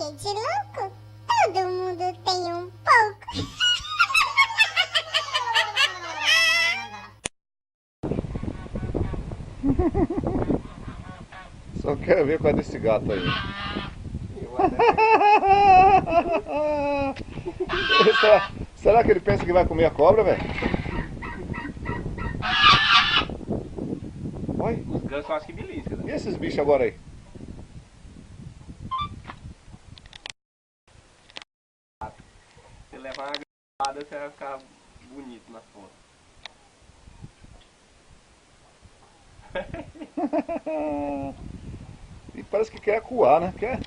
que de louco? Todo mundo tem um pouco. Só quero ver qual é desse gato aí. Será que ele pensa que vai comer a cobra, velho? Oi? Os gansos eu acho que belisca, né? E esses bichos agora aí? Se levar uma gravada, você vai ficar bonito na foto. E parece que quer acuar, né? Quer?